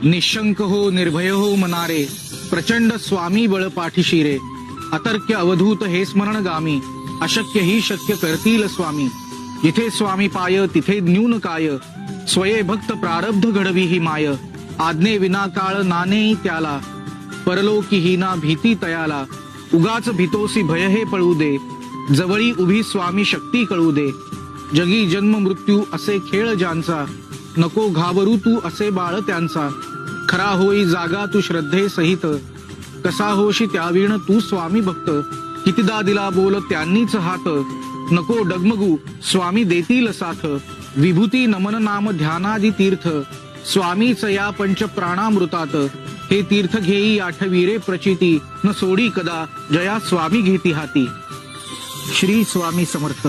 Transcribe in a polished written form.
निशंक हो निर्भय हो मनारे, प्रचंड स्वामी बळ पाठीशी रे. अतर्क्य अवधूत हे स्मरण गामी, अशक्य ही शक्य करतील स्वामी. जिथे स्वामी पाय तिथे न्यून काय, स्वये भक्त प्रारब्ध घडवी ही माय. आज्ञे विना काळ नाने त्याला, परलोकी ही ना भीती तयाला. उगाच भीतोसी भय हे पळू दे, जवळी उभी स्वामी शक्ती कळू दे. जगी जन्म मृत्यू असे खेळ ज्यांचा, नको घाबरू तू असे बाळ त्यांचा. खरा होई जागा तू श्रद्धे सहित, कसा होशी त्याविण तू स्वामी भक्त. कितीदा दिला बोल त्यांनीच हात, नको डगमगू स्वामी देतील साथ. विभूती नमन नाम ध्यानादी तीर्थ, स्वामीच या पंच प्राणामृतात. हे तीर्थ घेई आठवी रे प्रचिती, न सोडी कदा जया स्वामी घेती हाती. श्री स्वामी समर्थ.